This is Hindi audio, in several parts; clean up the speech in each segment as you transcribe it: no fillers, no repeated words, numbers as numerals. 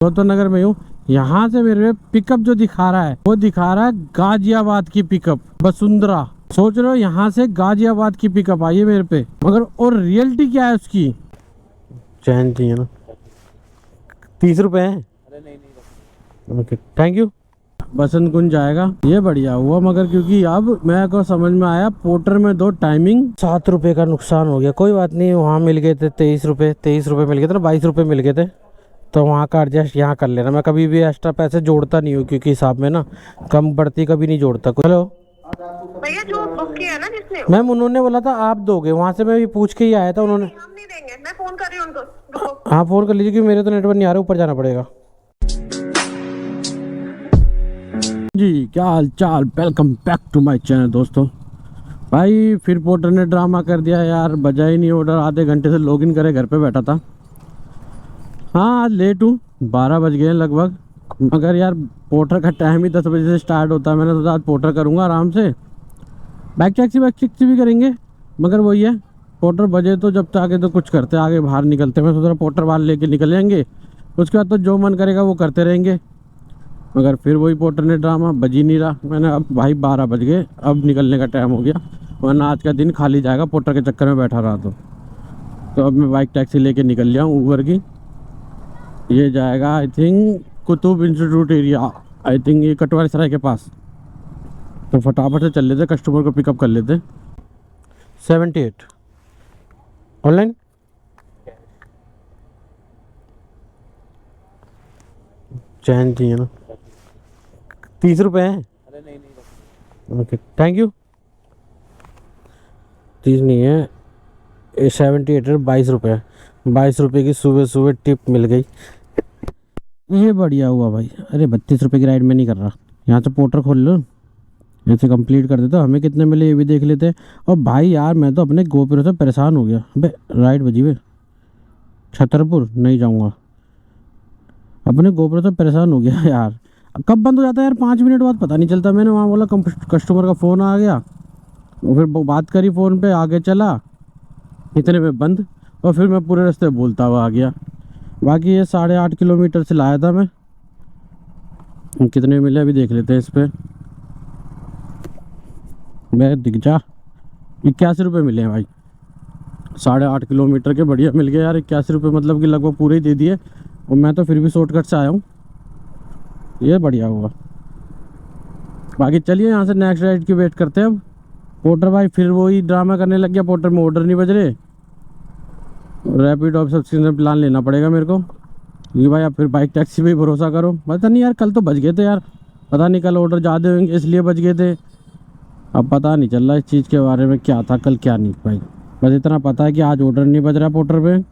गौतम नगर में हूँ। यहाँ से मेरे पिकअप जो दिखा रहा है वो दिखा रहा है गाजियाबाद की पिकअप वसुंधरा। सोच रहे हो यहाँ से गाजियाबाद की पिकअप आई है मेरे पे, मगर और रियलिटी क्या है उसकी। चैन चाहिए ना, 30 रुपए है। Okay thank you. Basant Kunj जाएगा, ये बढ़िया हुआ मगर, क्योंकि अब मेरे को समझ में आया पोर्टर में दो टाइमिंग 7 रुपए का नुकसान हो गया। कोई बात नहीं, वहाँ मिल गए थे 23 रुपए मिल गए थे ना, 22 रुपए मिल गए थे, तो वहाँ का एडजस्ट यहाँ कर लेना। मैं कभी भी एक्स्ट्रा पैसे जोड़ता नहीं हूँ, क्योंकि हिसाब में ना कम बढ़ती कभी नहीं जोड़ता। हेलो भैया, जो बुक किया ना जिसने, मैम, उन्होंने बोला था आप दोगे, वहाँ से मैं भी पूछ के ही आया था उन्होंने। हम नहीं देंगे। मैं फोन कर रही हूँ उनको, रुको। हाँ फ़ोन कर लीजिए, क्योंकि मेरे तो नेटवर्क नहीं आ रहा, ऊपर जाना पड़ेगा। जी क्या हाल चाल, welcome back to my channel दोस्तों। भाई फिर पोर्टर ने ड्रामा कर दिया यार, बजा ही नहीं ऑर्डर। आधे घंटे से लॉगिन करे घर पे बैठा था। हाँ आज लेट हूँ, 12 बज गए लगभग, मगर यार पोर्टर का टाइम ही 10 बजे से स्टार्ट होता है। मैंने सोचा आज पोर्टर करूँगा आराम से, बाइक टैक्सी भी करेंगे, मगर वही है पोर्टर बजे तो जब तक आगे तो कुछ करते आगे बाहर निकलते। मैं सोच रहा पोर्टर बाहर लेके निकल जाएंगे, उसके बाद तो जो मन करेगा वो करते रहेंगे। मगर फिर वही पोर्टर ने ड्रामा, बज ही नहीं रहा। मैंने अब भाई 12 बज गए, अब निकलने का टाइम हो गया, वरना आज का दिन खाली जाएगा पोर्टर के चक्कर में बैठा रहा तो अब मैं बाइक टैक्सी लेके निकल लिया हूँ ऊबर की। ये जाएगा I think Qutub institute area, I think ये कटवारी सराय के पास। तो फटाफट से चल लेते, कस्टमर को पिकअप कर लेते। 78 ऑनलाइन चैन चाहिए ना, 30 रुपए है। Okay thank you. 30 नहीं है, 78 है, 22 रुपये। 22 रुपये की सुबह सुबह टिप मिल गई, ये बढ़िया हुआ भाई। अरे 32 रुपये की राइड में नहीं कर रहा, यहाँ से पोर्टर खोल लो, ऐसे कंप्लीट कर देते। हमें कितने मिले ये भी देख लेते। और भाई यार मैं तो अपने गोप्रो से परेशान हो गया। अबे राइड बजी वे, छतरपुर नहीं जाऊँगा, अपने गोप्रो से परेशान हो गया यार। कब बंद हो जाता है यार, 5 मिनट बाद पता नहीं चलता। मैंने वहाँ बोला कस्टमर का फ़ोन आ गया, और फिर बात करी फ़ोन पे, आगे चला, इतने में बंद। और फिर मैं पूरे रास्ते बोलता हुआ आ गया। बाकी ये 8.5 किलोमीटर से लाया था मैं। कितने मिले अभी देख लेते हैं इस पर। मैं दिख जा, 81 रुपये मिले हैं भाई। 8.5 किलोमीटर के बढ़िया मिल गए यार 81 रुपये, मतलब कि लगभग पूरे ही दे दिए। और मैं तो फिर भी शॉर्टकट से आया हूँ, ये बढ़िया हुआ। बाकी चलिए यहाँ से नेक्स्ट राइड की वेट करते हैं। अब पोर्टर भाई फिर वही ड्रामा करने लग गया, पोर्टर में ऑर्डर नहीं बज रहे। रैपिड ऑफ सब्सक्रिप्शन प्लान लेना पड़ेगा मेरे को, क्योंकि भाई अब फिर बाइक टैक्सी पे ही भरोसा करो। पता नहीं यार, कल तो बज गए थे यार, पता नहीं कल ऑर्डर ज़्यादा होंगे इसलिए बज गए थे। अब पता नहीं चल रहा इस चीज़ के बारे में, क्या था कल क्या नहीं भाई। बस इतना पता है कि आज ऑर्डर नहीं बज रहा पोर्टर पे।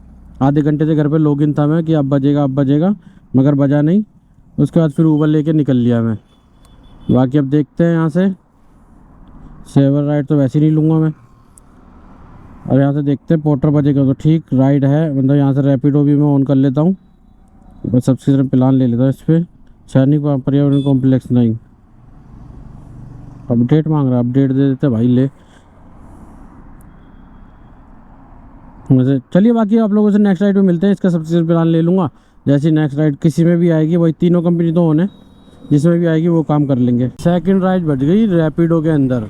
आधे घंटे से घर पे लॉगिन था मैं कि अब बजेगा, मगर बजा नहीं। उसके बाद फिर ऊबर लेके निकल लिया मैं। बाकी अब देखते हैं यहाँ से, सेवर राइड तो वैसे ही नहीं लूँगा मैं। और यहाँ से देखते हैं पोर्टर बजेगा तो ठीक राइड है, मतलब यहाँ से रैपिडो भी मैं ऑन कर लेता हूँ। बस सब्सिक्रिप्शन प्लान ले लेता हूँ इस पर। सैनिक पर्यावरण कॉम्प्लेक्स नहीं, अपडेट मांग रहा, अपडेट दे देते भाई ले। वैसे चलिए बाकी आप लोगों से नेक्स्ट राइड में मिलते हैं, इसका सब्सिक्रिप्शन प्लान ले लूँगा। जैसी नेक्स्ट राइड किसी में भी आएगी, वही तीनों कंपनी तो होने, जिसमें भी आएगी वो काम कर लेंगे। सेकंड राइड बज गई रैपिडो के अंदर।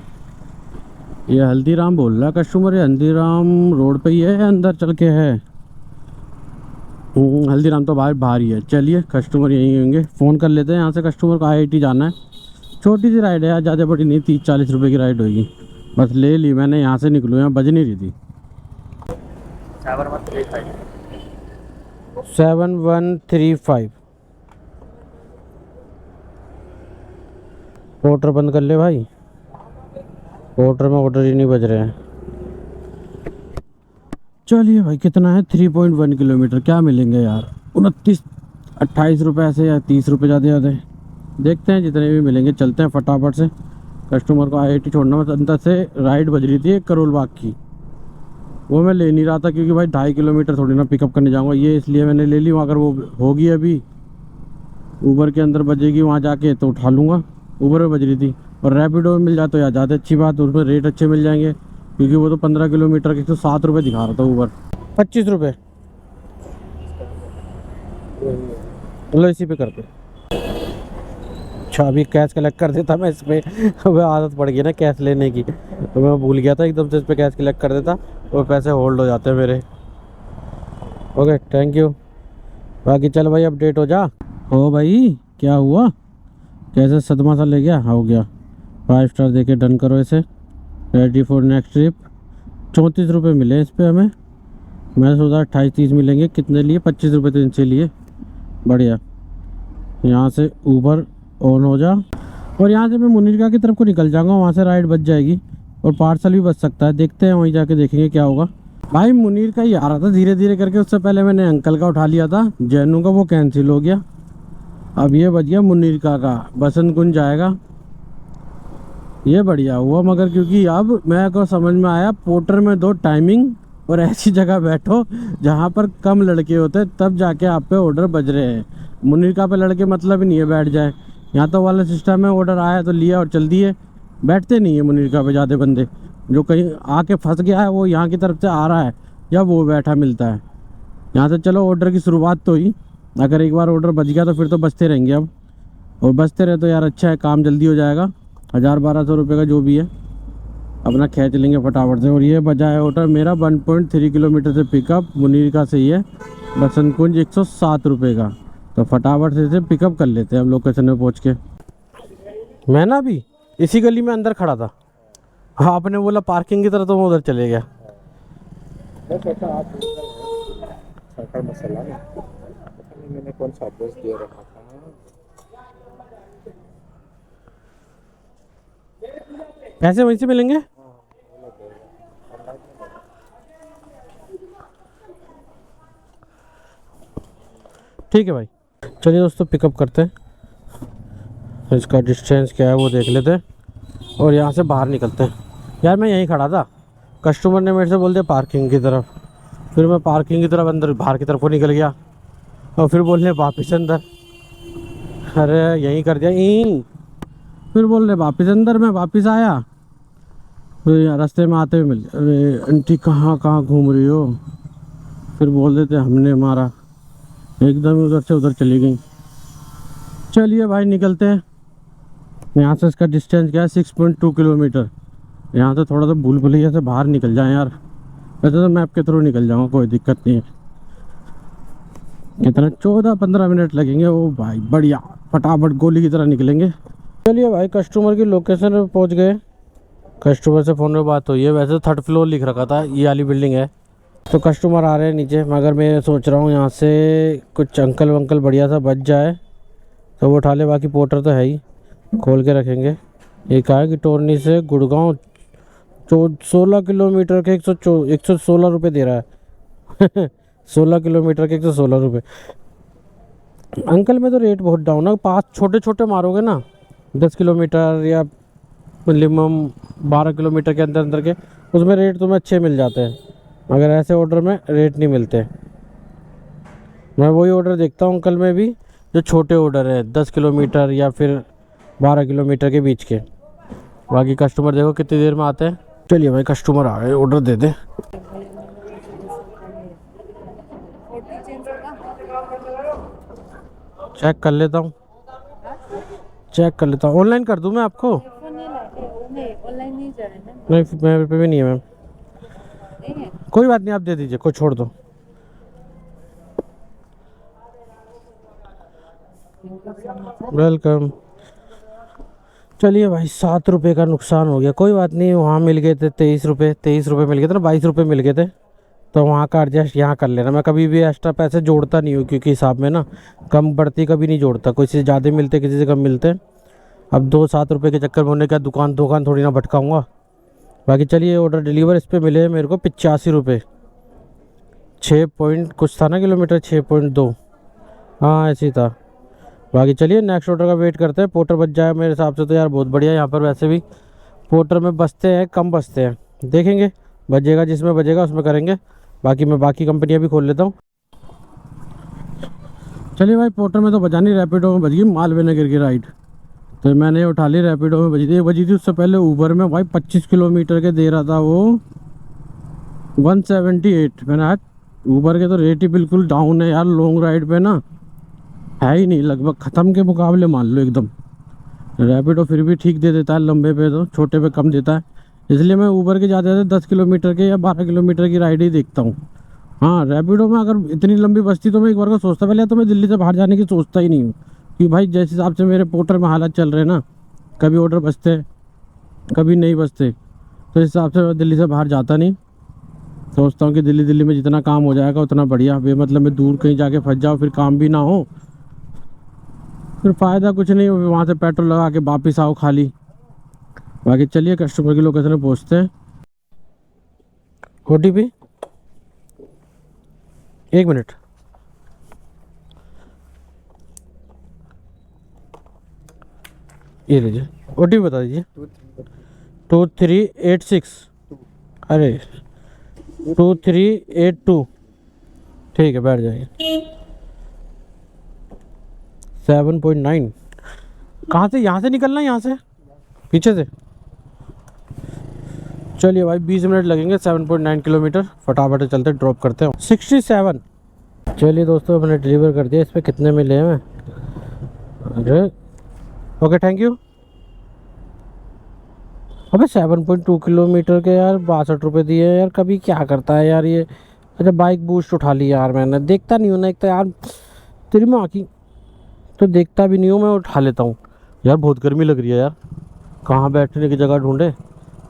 ये हल्दीराम बोल रहा कस्टमर, ये हल्दीराम रोड पे ही है, अंदर चल के है। हल्दीराम तो बाहर ही है। चलिए कस्टमर यहीं होंगे, फ़ोन कर लेते हैं यहाँ से। कस्टमर को IIT जाना है, छोटी सी राइड है यार, ज़्यादा बड़ी नहीं, 30-40 रुपये की राइड होगी। बस ले ली मैंने, यहाँ से निकलूँ, यहाँ बज नहीं रही थी। 7135 पोर्टर बंद कर ले भाई, पोर्टर में ऑर्डर ही नहीं बज रहे हैं। चलिए भाई कितना है, 3.1 किलोमीटर, क्या मिलेंगे यार 29-28 रुपये ऐसे, या 30 रुपये ज़्यादा। देखते हैं जितने भी मिलेंगे, चलते हैं फटाफट से। कस्टमर को IIT छोड़ना, बस अंदर से राइड बज रही थी एक करोल बाग की, वो मैं ले नहीं रहा था, क्योंकि भाई 2.5 किलोमीटर थोड़ी ना पिकअप करने जाऊंगा, ये इसलिए मैंने ले ली। अगर वो होगी अभी ऊबर के अंदर बजेगी वहाँ जाके तो उठा लूँगा। ऊबर में बज रही थी, और रैपिडो में मिल जाए तो यार ज़्यादा अच्छी बात, उसमें रेट अच्छे मिल जाएंगे, क्योंकि वो तो 15 किलोमीटर के 107 रुपये दिखा रहा था ऊबर। 25 रुपये लो इसी पे करते। अच्छा अभी कैश कलेक्ट कर देता मैं इस पे। अब आदत पड़ गई ना कैश लेने की, तो मैं भूल गया था एकदम से इस पे कैश कलेक्ट कर देता, वो पैसे होल्ड हो जाते हैं मेरे। Okay thank you. बाकी चल भाई अपडेट हो जा। हो भाई क्या हुआ, कैसे सदमा सा ले गया? हो गया 5 स्टार देके डन करो इसे। Ready for next trip. 34 रुपये मिले इस पे हमें। मैं सोचा 28-30 मिलेंगे, कितने लिए? 25 रुपये तो इनसे लिए। बढ़िया। यहाँ से ऊबर ऑन हो जा, और यहाँ से मैं मुनिरका की तरफ को निकल जाऊँगा, वहाँ से राइड बच जाएगी और पार्सल भी बच सकता है। देखते हैं वहीं जाके देखेंगे क्या होगा। भाई मुनीर का ही आ रहा था धीरे धीरे करके, उससे पहले मैंने अंकल का उठा लिया था, जैनू का वो कैंसिल हो गया। अब ये बच गया मुनीर का बसंत कुंज जाएगा। ये बढ़िया हुआ मगर, क्योंकि अब मेरे को समझ में आया पोर्टर में दो टाइमिंग और ऐसी जगह बैठो जहाँ पर कम लड़के होते, तब जाके आप पे ऑर्डर बज रहे हैं। मुनीरका पे लड़के मतलब ही नहीं है बैठ जाए। यहाँ तो वाला सिस्टम है, ऑर्डर आया तो लिया और चल दिए, बैठते नहीं है मुनीरका पे ज़्यादा बंदे। जो कहीं आके फंस गया है वो यहाँ की तरफ से आ रहा है या वो बैठा मिलता है। यहाँ से चलो ऑर्डर की शुरुआत तो ही, अगर एक बार ऑर्डर बच गया तो फिर तो बचते रहेंगे अब, और बचते रहे तो यार अच्छा है, काम जल्दी हो जाएगा। 1000-1200 रुपये का जो भी है अपना खींच लेंगे फटाफट से। और ये बजा है ऑर्डर मेरा 1.3 किलोमीटर से पिकअप मुनीरका से ही है, बसंत कुंज 107 रुपये का। तो फटाफट से इसे पिकअप कर लेते हैं हम लोकेशन में पहुँच के। मैं ना अभी इसी गली में अंदर खड़ा था, हाँ आपने बोला पार्किंग की तरह तो मैं उधर चले गया। मसाला मैंने कौन सा एड्रेस दे रखा था। पैसे वहीं से मिलेंगे? ठीक है भाई, चलिए दोस्तों पिकअप करते हैं। इसका डिस्टेंस क्या है वो देख लेते हैं और यहाँ से बाहर निकलते हैं। यार मैं यहीं खड़ा था, कस्टमर ने मेरे से बोल दिया पार्किंग की तरफ, फिर मैं पार्किंग की तरफ अंदर बाहर की तरफ को निकल गया और फिर बोल रहे वापस अंदर। अरे यहीं कर दिया यहीं, फिर बोल रहे वापस अंदर। मैं वापस आया, फिर रास्ते में आते हुए मिल, अरे आंटी कहाँ कहाँ घूम रही हो? फिर बोल देते हमने मारा, एकदम उधर से उधर चली गई। चलिए भाई निकलते हैं। यहाँ से इसका डिस्टेंस क्या है? 6.2 किलोमीटर। यहाँ से थोड़ा सा भूल भुलैया से बाहर निकल जाएं यार, वैसे तो मैप के थ्रू निकल जाऊँगा, कोई दिक्कत नहीं है। इतना 14-15 मिनट लगेंगे। ओ भाई बढ़िया, फटाफट गोली की तरह निकलेंगे। चलिए भाई कस्टमर की लोकेशन पे पहुँच गए। कस्टमर से फ़ोन में बात हुई है, वैसे 3rd फ्लोर लिख रखा था, ये वाली बिल्डिंग है। तो कस्टमर आ रहे हैं नीचे, मगर मैं सोच रहा हूँ यहाँ से कुछ अंकल वंकल बढ़िया सा बच जाए तो वो उठा ले, बाकी पोर्टर तो है ही, खोल के रखेंगे। ये कहा है कि टोरनी से गुड़गांव 16 किलोमीटर के 116 रुपये दे रहा है। 16 किलोमीटर के 116 रुपये। अंकल में तो रेट बहुत डाउन है, 5 छोटे छोटे मारोगे ना 10 किलोमीटर या मिनिमम 12 किलोमीटर के अंदर अंदर के, उसमें रेट तुम्हें अच्छे मिल जाते हैं, मगर ऐसे ऑर्डर में रेट नहीं मिलते। मैं वही ऑर्डर देखता हूँ अंकल में भी जो छोटे ऑर्डर है 10 किलोमीटर या फिर 12 किलोमीटर के बीच के। बाकी कस्टमर देखो कितनी देर में आते हैं। चलिए भाई कस्टमर आ गए, ऑर्डर दे दे। चेक कर लेता हूँ, चेक कर लेता हूँ। ऑनलाइन कर दूँ मैं आपको? ऑनलाइन नहीं जा रहे हैं। नहीं मेरे पे भी नहीं है मैम। कोई बात नहीं, आप दे दीजिए, कोई छोड़ दो। वेलकम। चलिए भाई 7 रुपये का नुकसान हो गया, कोई बात नहीं। वहाँ मिल गए थे 23 रुपये मिल गए थे ना, 22 रुपये मिल गए थे, तो वहाँ का एडजस्ट यहाँ कर लेना। मैं कभी भी एक्स्ट्रा पैसे जोड़ता नहीं हूँ, क्योंकि हिसाब में ना कम बढ़ती कभी नहीं जोड़ता, किसी से ज़्यादा मिलते किसी से कम मिलते। अब 7 रुपये के चक्कर में होने का दुकान थोड़ी ना भटकाऊँगा। बाकी चलिए ऑर्डर डिलीवर इस पर मिले मेरे को 85 रुपये। 6 पॉइंट कुछ था ना किलोमीटर, 6.2, हाँ ऐसे ही था। बाकी चलिए नेक्स्ट ऑर्डर का वेट करते हैं। पोर्टर बच जाए मेरे हिसाब से तो यार बहुत बढ़िया। यहाँ पर वैसे भी पोर्टर में बचते हैं, कम बचते हैं, देखेंगे बजेगा जिसमें बजेगा उसमें करेंगे। बाकी मैं बाकी कंपनियाँ भी खोल लेता हूँ। चलिए भाई पोर्टर में तो बजा नहीं, रैपिडो में बज गई मालवीय नगर की राइड, तो मैंने उठा ली। रैपिडो में बजी थी उससे पहले ऊबर में भाई 25 किलोमीटर के दे रहा था वो 178। मैंने आज ऊबर के तो रेट ही बिल्कुल डाउन है यार लॉन्ग राइड पे ना। है ही नहीं, लगभग ख़त्म के मुकाबले मान लो एकदम। रैपिडो फिर भी ठीक दे देता है लंबे पे, तो छोटे पे कम देता है। इसलिए मैं ऊबर के जाते जाते 10 किलोमीटर के या 12 किलोमीटर की राइड ही देखता हूँ। हाँ, रैपिडो में अगर इतनी लंबी बस्ती तो मैं एक बार को सोचता, पहले तो मैं दिल्ली से बाहर जाने की सोचता ही नहीं हूँ कि भाई जिस हिसाब से मेरे पोर्टर में हालात चल रहे हैं ना, कभी ऑर्डर बचते हैं कभी नहीं बचते, तो इस हिसाब से मैं दिल्ली से बाहर जाता नहीं। सोचता हूँ कि दिल्ली में जितना काम हो जाएगा उतना बढ़िया, बेमतलब में दूर कहीं जाके फंस जाओ, फिर काम भी ना हो, फिर फ़ायदा कुछ नहीं हो, फिर वहाँ से पेट्रोल लगा के वापस आओ खाली। बाकी चलिए कस्टमर की लोकेशन में पहुँचते हैं। OTP 1 minute. ये लीजिए, OTP बता दीजिए। 2386। अरे 2382। ठीक है, बैठ जाइए। 7.9। कहाँ से? यहाँ से निकलना है, यहाँ से पीछे से। चलिए भाई 20 मिनट लगेंगे, 7.9 किलोमीटर। फटाफट चलते ड्रॉप करते हैं। 67। चलिए दोस्तों, मैंने डिलीवर कर दिया। इस पर कितने मिले हैं? अरे ओके, थैंक यू। अबे 7.2 किलोमीटर के यार 62 रुपये दिए यार। कभी क्या करता है यार ये। अच्छा, बाइक बूस्ट उठा ली यार मैंने। देखता नहीं हूँ ना, एक तो यार तेरी माँ की, तो देखता भी नहीं हूँ मैं, उठा लेता हूँ। यार बहुत गर्मी लग रही है यार, कहाँ बैठने की जगह ढूंढे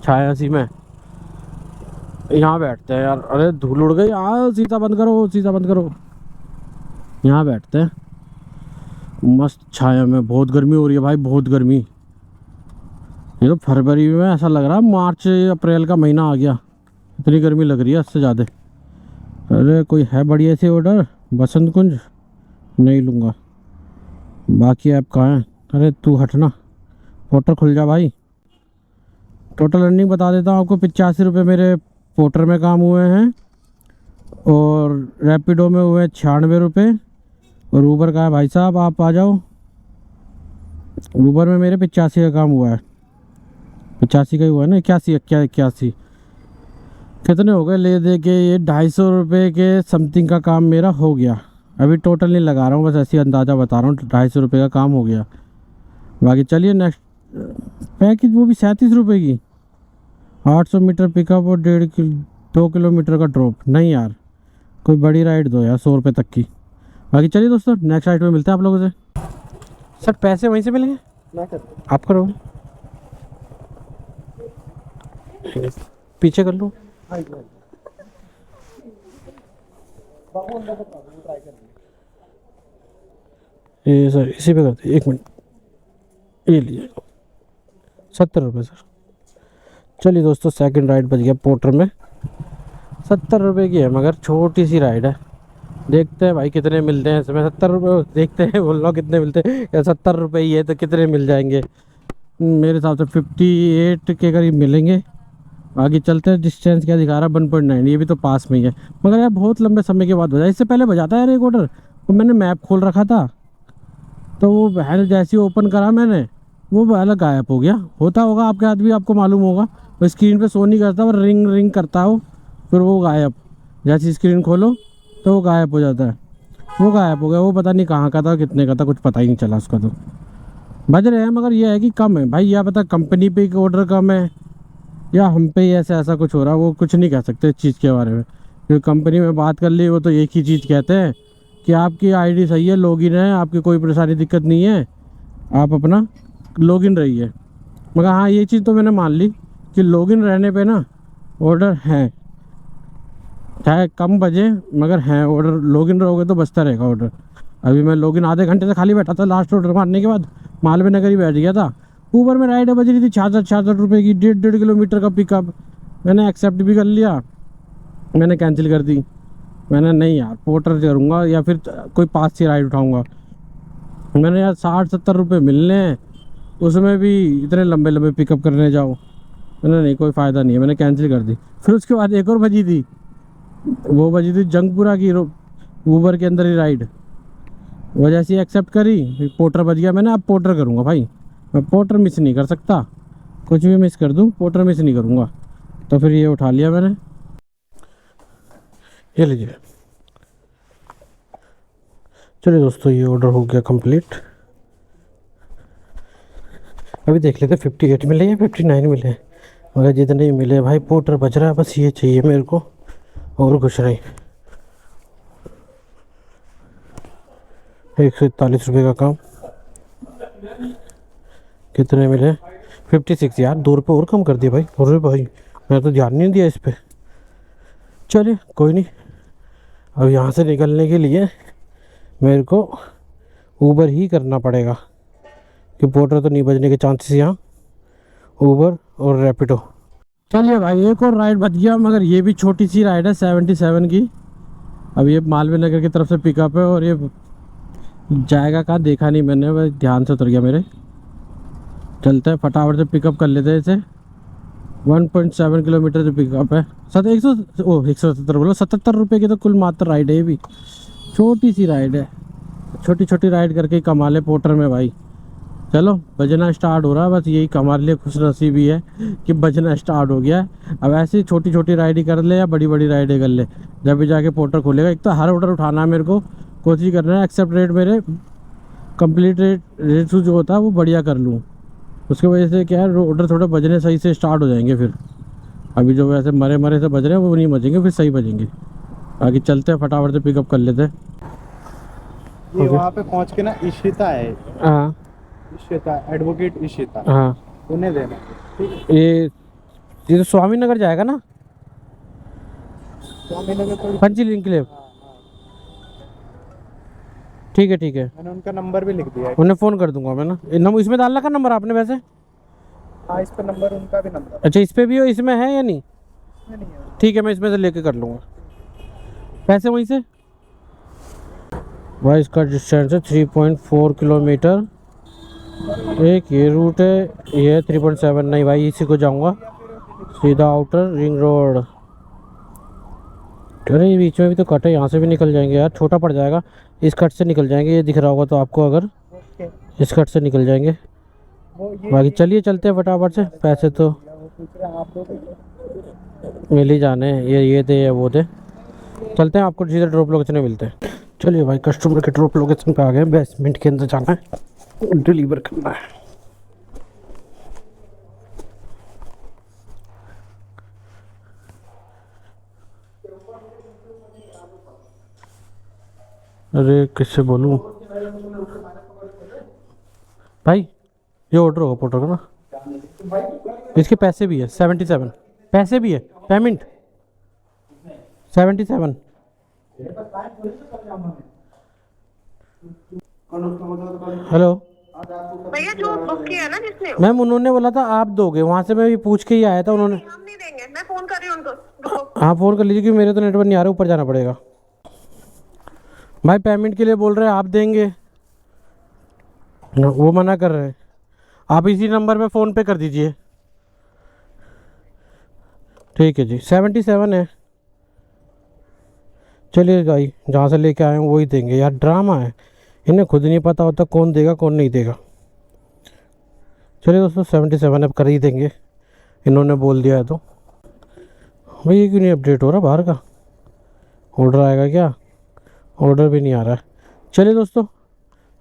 छाया सी में। यहाँ बैठते हैं यार। अरे धूल उड़ गई। हाँ, शीशा बंद करो, शीशा बंद करो। यहाँ बैठते हैं मस्त छाया में। बहुत गर्मी हो रही है भाई, बहुत गर्मी। ये तो फरवरी में ऐसा लग रहा है मार्च अप्रैल का महीना आ गया, इतनी गर्मी लग रही है इससे ज़्यादा। अरे कोई है बढ़िया से ऑर्डर? बसंत कुंज नहीं लूँगा। बाकी ऐप कहाँ है? अरे तू हटना, पोर्टर खुल जा भाई। टोटल अर्निंग बता देता हूँ आपको। 85 रुपये मेरे पोर्टर में काम हुए हैं, और रैपिडो में हुए 96 रुपये। और ऊबर का है भाई साहब, आप आ जाओ। ऊबर में मेरे 85 का काम हुआ है। 85 का ही हुआ है ना, 81 कितने हो गए ले दे के? ये 250 रुपये के समथिंग का काम मेरा हो गया। अभी टोटल नहीं लगा रहा हूँ, बस ऐसे ही अंदाज़ा बता रहा हूँ। 250 रुपये का काम हो गया। बाकी चलिए नेक्स्ट पैकेज, वो भी 37 रुपये की। 800 मीटर पिकअप और 2 किलोमीटर का ड्रॉप। नहीं यार, कोई बड़ी राइड दो यार 100 रुपये तक की। बाकी चलिए दोस्तों, नेक्स्ट राइड में मिलते हैं आप लोगों से। सर पैसे वहीं से मिलेंगे? आप करो, पीछे कर लो। ये सर इसी पे करते, 1 मिनट। ये लीजिए 70 रुपये सर। चलिए दोस्तों, सेकंड राइड बच गया पोर्टर में। 70 रुपये की है, मगर छोटी सी राइड है। देखते हैं भाई कितने मिलते हैं इसमें। 70 रुपये देखते हैं, बोल रहा हूँ कितने मिलते हैं। या 70 रुपये ही है तो कितने मिल जाएंगे? मेरे हिसाब से 58 के करीब मिलेंगे। आगे चलते हैं। डिस्टेंस क्या दिखा रहा है? 1.9। ये भी तो पास में ही है, मगर यार बहुत लंबे समय के बाद बजा। इससे पहले बजाता है यार एक ऑर्डर, तो मैंने मैप खोल रखा था, तो वो बहन जैसे ही ओपन करा मैंने, वो पहले गायब हो गया। होता होगा आपके हाथ भी, आपको मालूम होगा। वो स्क्रीन पे शो नहीं करता, वो रिंग रिंग करता हो, फिर वो गायब। जैसे स्क्रीन खोलो तो वो गायब हो जाता है। वो गायब हो गया। वो पता नहीं कहाँ का था, कितने का था, कुछ पता ही नहीं चला उसका। तो बज रहे हैं, मगर ये है कि कम है भाई। या पता कंपनी पे ऑर्डर कम है, या हम पे ही ऐसा कुछ हो रहा है। वो कुछ नहीं कह सकते इस चीज़ के बारे में। जो कंपनी में बात कर ली, वो तो एक ही चीज़ कहते हैं कि आपकी आईडी सही है, लॉगिन है, आपकी कोई परेशानी दिक्कत नहीं है, आप अपना लॉगिन रहिए। मगर हाँ, ये चीज़ तो मैंने मान ली कि लॉगिन रहने पे ना ऑर्डर हैं, चाहे कम बजे, मगर हैं ऑर्डर। लॉगिन रहोगे तो बचता रहेगा ऑर्डर। अभी मैं लॉगिन आधे घंटे से खाली बैठा था, लास्ट ऑर्डर मारने के बाद मालवीय नगर ही बैठ गया था। ऊबर में राइड बज रही थी 66 रुपये की, 1.5 किलोमीटर का पिकअप। मैंने एक्सेप्ट भी कर लिया, मैंने कैंसिल कर दी। मैंने नहीं यार, पोर्टर करूँगा या फिर कोई पास से राइड उठाऊँगा। मैंने यार 60-70 रुपये मिलने हैं, उसमें भी इतने लंबे लंबे पिकअप करने जाओ। मैंने नहीं, कोई फ़ायदा नहीं है, मैंने कैंसिल कर दी। फिर उसके बाद एक और बजी थी, वो बजी थी जंगपुरा की ऊबर के अंदर ही राइड। वो जैसे ही एक्सेप्ट करी, पोर्टर बज गया। मैंने अब पोर्टर करूँगा भाई, मैं पोर्टर मिस नहीं कर सकता। कुछ भी मिस कर दूँ, पोर्टर मिस नहीं करूँगा। तो फिर ये उठा लिया मैंने। ये लीजिए चलिए दोस्तों, ये ऑर्डर हो गया कंप्लीट। अभी देख लेते 58 मिले या 59 मिले, मगर जितने मिले भाई पोर्टर बच रहा है, बस ये चाहिए मेरे को और कुछ नहीं। 141 रुपये का काम। कितने मिले? 56 यार, 2 रुपये और कम कर दिए भाई। अरे भाई मैं तो ध्यान नहीं दिया इस पर। चलिए कोई नहीं, अब यहाँ से निकलने के लिए मेरे को ऊबर ही करना पड़ेगा कि पोर्टर तो नहीं बजने के चांसेस यहाँ। ऊबर और रैपिडो। चलिए भाई, एक और राइड बच गया, मगर ये भी छोटी सी राइड है 77 की। अब ये मालवीय नगर की तरफ से पिकअप है और ये जाएगा कहाँ देखा नहीं मैंने, बस ध्यान से उतर गया मेरे। चलते हैं फटाफट से पिकअप कर लेते हैं इसे। 1.7 किलोमीटर से पिकअप है। 170 बोलो, 77 रुपये की तो कुल मात्र राइड है। ये भी छोटी सी राइड है, छोटी छोटी राइड करके ही कमा ले पोर्टर में भाई। चलो बजना स्टार्ट हो रहा है, बस यही हमारे लिए खुश नसीबी है कि बजना स्टार्ट हो गया है। अब ऐसे ही छोटी छोटी राइड ही कर ले या बड़ी बड़ी राइडें कर ले, जब भी जाके पोर्टर खोलेगा। एक तो हर ऑर्डर उठाना है मेरे को, कोशिश करना है एक्सेप्ट रेट मेरे कंप्लीट रेट जो होता है वो बढ़िया कर लूँ। उसकी वजह से क्या है, ऑर्डर थोड़े बजने सही से स्टार्ट हो जाएंगे। फिर अभी जो वैसे मरे मरे से बज रहे हैं वो नहीं बजेंगे, फिर सही बजेंगे। बाकी चलते हैं फटाफट से पिकअप कर लेते हैं। ये वहाँ पे पहुँच के ना इशिता है, हाँ इशिता एडवोकेट इशिता, हाँ, उन्हें देना। ठीक है, ये तो स्वामी नगर जाएगा ना, स्वामी नगर थोड़ी। पंची लिंक के लिए। ठीक है ठीक है, मैंने उनका नंबर भी लिख दिया है। उन्हें फ़ोन कर दूंगा मैं ना। इसमें डालना का नंबर आपने वैसे? हाँ, इस पर नंबर, उनका भी नंबर। अच्छा, इस पे भी हो, इसमें है या नहीं? इसमें नहीं है। ठीक है, मैं इसमें से लेके कर लूँगा। पैसे वहीं से भाई। इसका डिस्टेंस है 3.4 किलोमीटर। एक ये रूट है, ये 3.7। नहीं भाई, इसी को जाऊंगा सीधा आउटर रिंग रोड। अरे बीच में भी तो कट है, यहाँ से भी निकल जाएंगे यार, छोटा पड़ जाएगा। इस कट से निकल जाएंगे, ये दिख रहा होगा तो आपको, अगर इस कट से निकल जाएंगे। बाकी चलिए चलते हैं फटाफट से। पैसे तो मिल ही जाने, ये थे या वो थे। चलते हैं, आपको सीधा ड्रॉप लोकेशन में मिलते हैं। चलिए भाई, कस्टमर के ड्रॉप लोकेशन पे आ गए। 20 मिनट के अंदर जाना है, डिलीवर करना है। अरे किससे बोलूं भाई, ये ऑर्डर होगा पोर्टर का ना। इसके पैसे भी है 77, पैसे भी है, पेमेंट 77। हेलो भैया, जो बुक किया है ना जिसने, मैम, उन्होंने बोला था आप दोगे, वहाँ से मैं भी पूछ के ही आया था। उन्होंने हम नहीं देंगे। मैं फोन कर रही हूँ उनको, रुको। हाँ फ़ोन कर लीजिए, क्योंकि मेरे तो नेटवर्क नहीं आ रहा, ऊपर जाना पड़ेगा। भाई पेमेंट के लिए बोल रहे हैं आप देंगे, वो मना कर रहे हैं। आप इसी नंबर पे फ़ोन पे कर दीजिए। ठीक है जी, 77 है। चलिए भाई, जहाँ से लेके आए हैं वही देंगे यार। ड्रामा है, इन्हें खुद नहीं पता होता कौन देगा कौन नहीं देगा। चलिए दोस्तों, 77 अब कर ही देंगे, इन्होंने बोल दिया है तो। भाई ये क्यों नहीं अपडेट हो रहा बाहर का? ऑर्डर आएगा क्या? ऑर्डर भी नहीं आ रहा है। चलिए दोस्तों,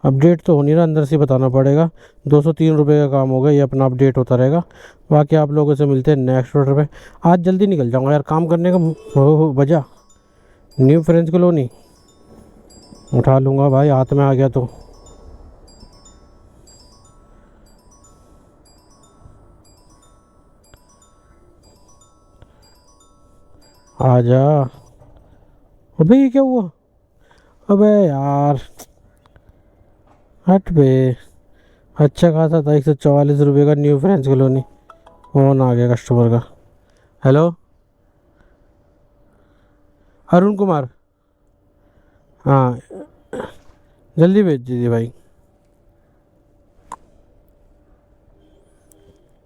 अपडेट तो हो नहीं रहा, अंदर से बताना पड़ेगा। 203 रुपये का काम होगा, ये अपना अपडेट होता रहेगा। बाकी आप लोगों से मिलते हैं नेक्स्ट ऑर्डर पे। आज जल्दी निकल जाऊंगा यार, काम करने का वजह न्यू फ्रेंच कॉलोनी उठा लूँगा भाई, हाथ में आ गया तो। आजा। अबे ये क्या हुआ? अबे यार हट बे। अच्छा खासा था, 144 रुपये का न्यू फ्रेंच कॉलोनी। फोन आ गया कस्टमर का। हेलो, अरुण कुमार। हाँ, जल्दी भेज दीजिए भाई।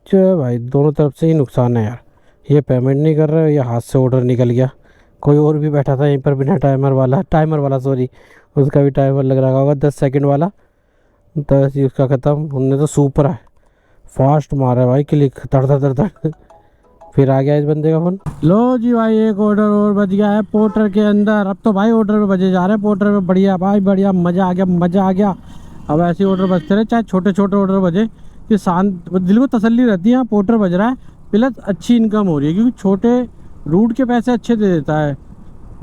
चलो भाई, दोनों तरफ से ही नुकसान है यार। ये पेमेंट नहीं कर रहा है, ये हाथ से ऑर्डर निकल गया। कोई और भी बैठा था यहीं पर बिना टाइमर वाला सॉरी, उसका भी टाइमर लग रहा होगा 10 सेकंड वाला, 10 ही उसका ख़त्म। उनने तो सुपर है, फास्ट मारा है भाई, क्लिक धड़ धड़ धड़ धड़। फिर आ गया इस बंदे का फोन। लो जी भाई, एक ऑर्डर और बच गया है पोर्टर के अंदर। अब तो भाई ऑर्डर पे बजे जा रहे हैं पोर्टर पे। बढ़िया भाई बढ़िया, मज़ा आ गया मज़ा आ गया। अब ऐसे ऑर्डर बजते रहे, चाहे छोटे छोटे ऑर्डर बजे, कि शांत दिल को तसल्ली रहती है। यहाँ पोर्टर बज रहा है, प्लस अच्छी इनकम हो रही है, क्योंकि छोटे रूट के पैसे अच्छे दे देता है।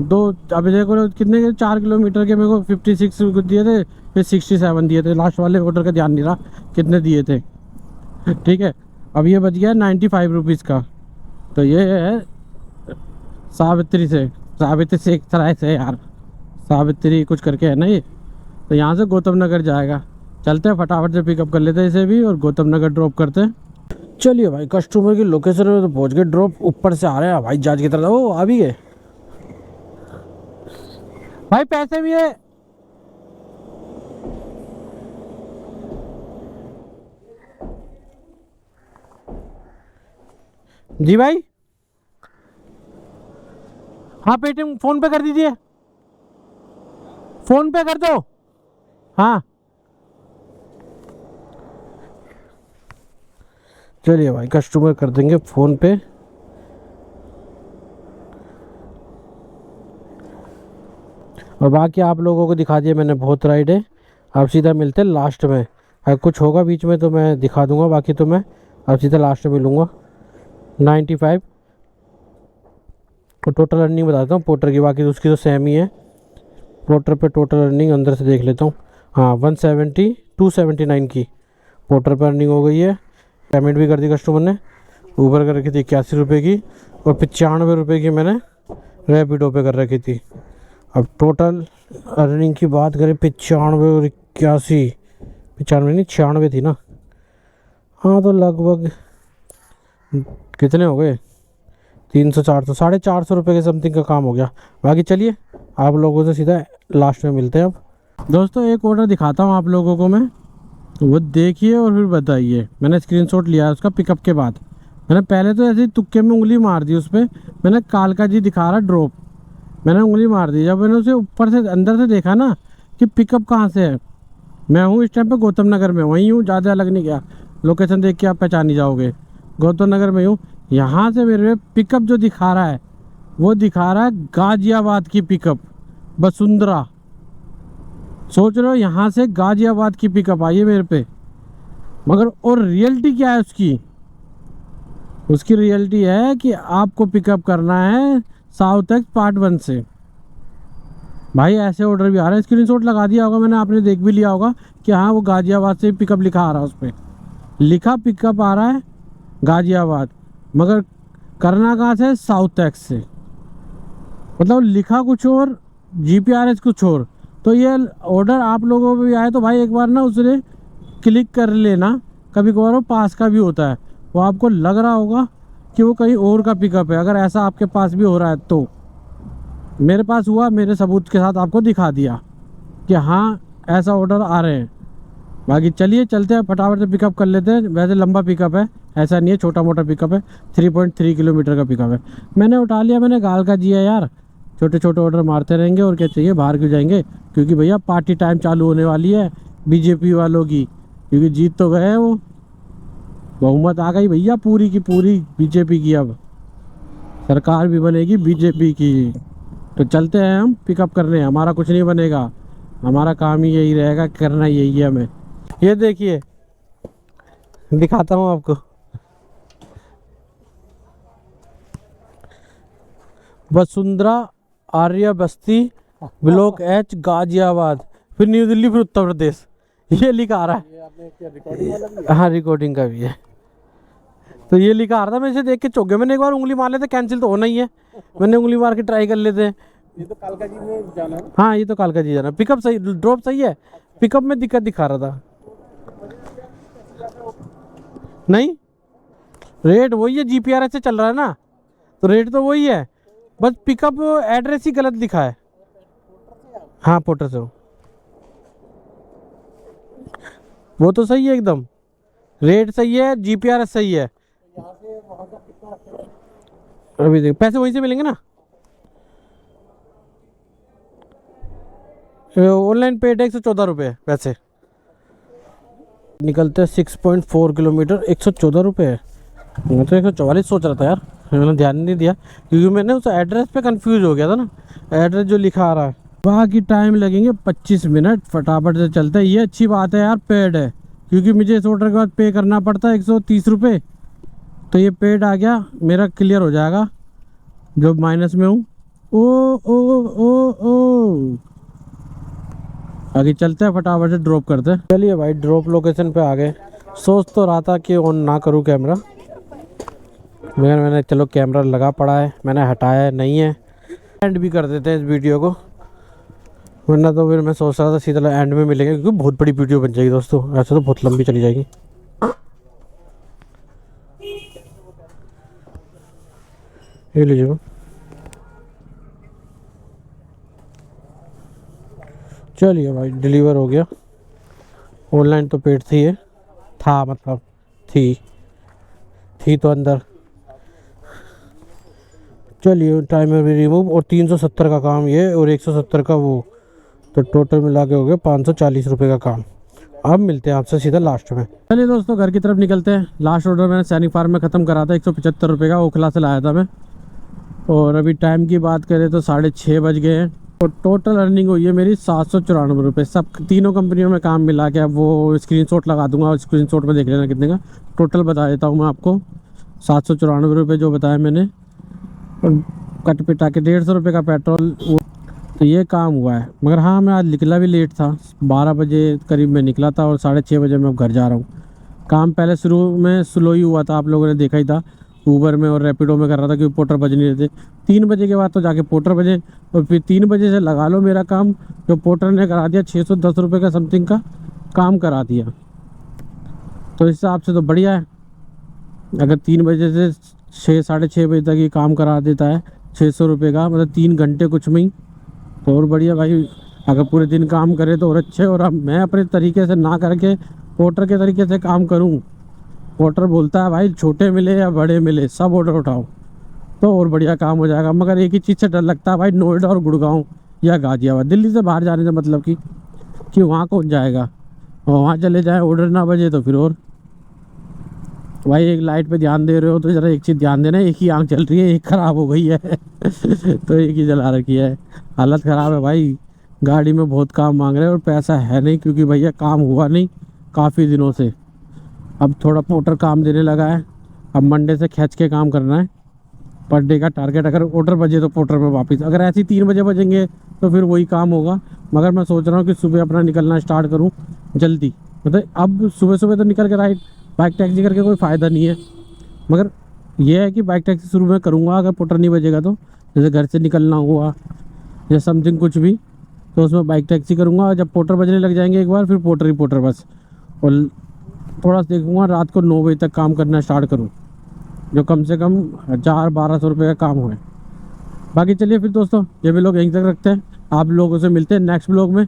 अभी देखो कितने के 4 किलोमीटर के मेरे को 56 दिए थे, फिर 67 दिए थे। लास्ट वाले ऑर्डर का ध्यान नहीं रहा कितने दिए थे। ठीक है, अब ये बच गया 95 रुपीज़ का। तो ये है सावित्री से एक तरह से यार, सावित्री कुछ करके है ना ये। तो यहाँ से गौतम नगर जाएगा। चलते हैं फटाफट से पिकअप कर लेते हैं इसे भी, और गौतम नगर ड्रॉप करते हैं। चलिए भाई, कस्टमर की लोकेशन में तो पहुँच गए। ड्रॉप ऊपर से आ रहे हैं भाई, जहाज की तरह। ओ आ भी गए भाई, पैसे भी है। जी भाई, हाँ पेटीएम फोन पे कर दीजिए, फोन पे कर दो। हाँ चलिए भाई, कस्टमर कर देंगे फोन पे। और बाकी आप लोगों को दिखा दिया मैंने बहुत राइड है। अब सीधा मिलते हैं लास्ट में। अगर कुछ होगा बीच में तो मैं दिखा दूंगा, बाकी तो मैं अब सीधा लास्ट में मिलूँगा। 95 तो टोटल अर्निंग बताता हूँ पोर्टर की, बाकी तो उसकी तो सेम ही है। पोर्टर पे टोटल अर्निंग अंदर से देख लेता हूँ। हाँ 279 की पोर्टर पर अर्निंग हो गई है। पेमेंट भी कर दी कस्टमर ने। ऊबर कर रखी थी 81 रुपये की, और 95 रुपये की मैंने रैपिडो पे कर रखी थी। अब टोटल अर्निंग की बात करें, 95 और 81, 95 नहीं 96 थी ना। हाँ तो लगभग कितने हो गए, 300 400 450 रुपये के समथिंग का काम हो गया। बाकी चलिए आप लोगों से सीधा लास्ट में मिलते हैं। अब दोस्तों एक ऑर्डर दिखाता हूँ आप लोगों को मैं, वो देखिए और फिर बताइए। मैंने स्क्रीनशॉट लिया है उसका पिकअप के बाद। मैंने पहले तो ऐसे ही तुक्के में उंगली मार दी उस पर। मैंने कालका जी दिखा रहा ड्रॉप, मैंने उंगली मार दी। जब मैंने उसे ऊपर से अंदर से देखा ना कि पिकअप कहाँ से है, मैं हूँ इस टाइम पे गौतम नगर में, वहीं हूँ, ज़्यादा अलग नहीं गया। लोकेशन देख के आप पहचान ही जाओगे, गौतम नगर में हूँ। यहाँ से मेरे पिकअप जो दिखा रहा है, वो दिखा रहा है गाजियाबाद की पिकअप, वसुंधरा। सोच रहे हो यहाँ से गाजियाबाद की पिकअप आई है मेरे पे, मगर और रियलिटी क्या है उसकी रियलिटी है कि आपको पिकअप करना है साउथ एक्स पार्ट 1 से। भाई ऐसे ऑर्डर भी आ रहा है, स्क्रीनशॉट लगा दिया होगा मैंने, आपने देख भी लिया होगा कि हाँ वो गाजियाबाद से पिकअप लिखा आ रहा है, उस पर लिखा पिकअप आ रहा है गाजियाबाद, मगर करना कहाँ से, साउथ एक्स से। मतलब लिखा कुछ और, GPRS कुछ और। तो ये ऑर्डर आप लोगों को भी आए तो भाई एक बार ना उसने क्लिक कर लेना। कभी कभार वो पास का भी होता है, वो आपको लग रहा होगा कि वो कहीं और का पिकअप है। अगर ऐसा आपके पास भी हो रहा है तो मेरे पास हुआ, मेरे सबूत के साथ आपको दिखा दिया कि हाँ ऐसा ऑर्डर आ रहे हैं। बाकी चलिए चलते हैं फटाफट से पिकअप कर लेते हैं। वैसे लंबा पिकअप है, ऐसा नहीं है छोटा मोटा पिकअप है, 3.3 किलोमीटर का पिकअप है। मैंने उठा लिया, मैंने गाल का जिया यार। छोटे छोटे ऑर्डर मारते रहेंगे, और क्या चाहिए, बाहर क्यों जाएंगे, क्योंकि भैया पार्टी टाइम चालू होने वाली है बीजेपी वालों की, क्योंकि जीत तो गए वो, बहुमत आ गई भैया पूरी की पूरी बीजेपी की। अब सरकार भी बनेगी बीजेपी की। तो चलते हैं हम पिकअप करने, हमारा कुछ नहीं बनेगा, हमारा काम ही यही रहेगा, करना यही है हमें। ये देखिए दिखाता हूँ आपको, वसुंधरा आर्या बस्ती ब्लॉक H गाजियाबाद, फिर न्यू दिल्ली, फिर उत्तर प्रदेश, ये लिखा आ रहा है। हाँ रिकॉर्डिंग का भी है। तो ये लिखा आ रहा था, मैं इसे देख के चौंक गया। मैंने एक बार उंगली मार लेते, कैंसिल तो होना ही है, मैंने उंगली मार के ट्राई कर लेते। ये तो कालका जी में जाना है। हाँ ये तो कालका जी जाना। पिकअप सही, ड्रॉप सही है, पिकअप में दिक्कत दिखा रहा था। नहीं रेट वही है, GPRS से चल रहा है ना, तो रेट तो वही है, बस पिकअप एड्रेस ही गलत लिखा है। हाँ पोर्टर से वो तो सही है एकदम, रेट सही है, GPRS सही है। अभी देख पैसे वहीं से मिलेंगे ना, ऑनलाइन पेड 114 रुपये पैसे। निकलते हैं 6.4 किलोमीटर, 114 रुपये है। मैं तो 144 सोच रहा था यार। मैंने ध्यान नहीं दिया क्योंकि मैंने उस एड्रेस पे कंफ्यूज हो गया था ना, एड्रेस जो लिखा आ रहा है। बाकी टाइम लगेंगे 25 मिनट, फटाफट से चलते हैं। ये अच्छी बात है यार, पेड है, क्योंकि मुझे इस ऑर्डर के बाद पे करना पड़ता है 130 रुपये। तो ये पेड आ गया, मेरा क्लियर हो जाएगा जो माइनस में हूँ। ओ ओ ओ ओ आगे चलते हैं, फटाफट से ड्रॉप करते हैं। चलिए भाई, ड्रॉप लोकेशन पे आ गए। सोच तो रहा था कि ऑन ना करूँ कैमरा, मगर मैंने चलो कैमरा लगा पड़ा है, मैंने हटाया नहीं है। एंड भी कर देते हैं इस वीडियो को, वरना तो फिर मैं सोच रहा था सीधा एंड में मिलेंगे, क्योंकि बहुत बड़ी वीडियो बन जाएगी दोस्तों, ऐसे तो बहुत लंबी चली जाएगी। ये लीजिए, चलिए भाई डिलीवर हो गया। ऑनलाइन तो पेड थी, ये था मतलब थी तो अंदर। चलिए टाइमर भी रिमूव, और 370 का काम ये और 170 का वो, तो टोटल मिला के हो गया 540 रुपये का काम। अब मिलते हैं आपसे सीधा लास्ट में। चलिए दोस्तों घर की तरफ निकलते हैं। लास्ट ऑर्डर मैंने सैनिक फार्म में ख़त्म करा था, 175 रुपये का ओखला से लाया था मैं। और अभी टाइम की बात करें तो 6:30 बज गए हैं, और टोटल अर्निंग हुई है मेरी 794 रुपये। सब तीनों कंपनियों में काम मिला के, अब वो स्क्रीनशॉट लगा दूंगा और स्क्रीनशॉट में देख लेना कितने का टोटल बता देता हूँ मैं आपको। 794 रुपये जो बताया मैंने, और कट पिटा के 150 रुपये का पेट्रोल, वो तो ये काम हुआ है। मगर हाँ, मैं आज निकला भी लेट था, 12 बजे करीब में निकला था, और 6:30 बजे मैं अब घर जा रहा हूँ। काम पहले शुरू में स्लो ही हुआ था, आप लोगों ने देखा ही था। ऊबर में और रैपिडो में कर रहा था क्योंकि पोर्टर बज नहीं रहे थे। 3 बजे के बाद तो जाके पोर्टर बजे, और फिर 3 बजे से लगा लो मेरा काम जो पोर्टर ने करा दिया, 610 रुपये का समथिंग का काम करा दिया। तो इस हिसाब से तो बढ़िया है। अगर 3 बजे से 6-6:30 बजे तक ये काम करा देता है 600 रुपये का, मतलब 3 घंटे कुछ में ही, तो और बढ़िया भाई। अगर पूरे दिन काम करे तो और अच्छे। और अब मैं अपने तरीके से ना करके पोर्टर के तरीके से काम करूं, पोर्टर बोलता है भाई छोटे मिले या बड़े मिले सब ऑर्डर उठाओ, तो और बढ़िया काम हो जाएगा। मगर एक ही चीज़ से डर लगता है भाई, नोएडा और गुड़गांव या गाजियाबाद, दिल्ली से बाहर जाने से मतलब कि वहाँ कौन जाएगा, और वहाँ चले जाए ऑर्डर ना बजे तो फिर। और भाई एक लाइट पे ध्यान दे रहे हो तो ज़रा एक चीज़ ध्यान देना, एक ही आँख चल रही है, एक ख़राब हो गई है तो एक ही जला रखी है। हालत ख़राब है भाई, गाड़ी में बहुत काम मांग रहे हैं और पैसा है नहीं, क्योंकि भैया काम हुआ नहीं काफ़ी दिनों से। अब थोड़ा पोर्टर काम देने लगा है, अब मंडे से खींच के काम करना है। पर डे का टारगेट, अगर ऑर्डर बजे तो पोर्टर में वापस, अगर ऐसे ही 3 बजे बजेंगे तो फिर वही काम होगा। मगर मैं सोच रहा हूँ कि सुबह अपना निकलना स्टार्ट करूँ जल्दी, मतलब अब सुबह सुबह तो निकल के राइट बाइक टैक्सी करके कोई फ़ायदा नहीं है। मगर यह है कि बाइक टैक्सी शुरू में करूँगा अगर पोर्टर नहीं बजेगा तो, जैसे घर से निकलना हुआ या समथिंग कुछ भी, तो उसमें बाइक टैक्सी करूँगा। और जब पोर्टर बजने लग जाएंगे एक बार, फिर पोर्टर ही पोर्टर बस। और थोड़ा सा देखूँगा रात को 9 बजे तक काम करना स्टार्ट करूँ, जो कम से कम 1000-1200 रुपये का काम हुए। बाकी चलिए फिर दोस्तों, ये भी लोग यहीं तक रखते हैं, आप लोगों से मिलते हैं नेक्स्ट ब्लॉग में।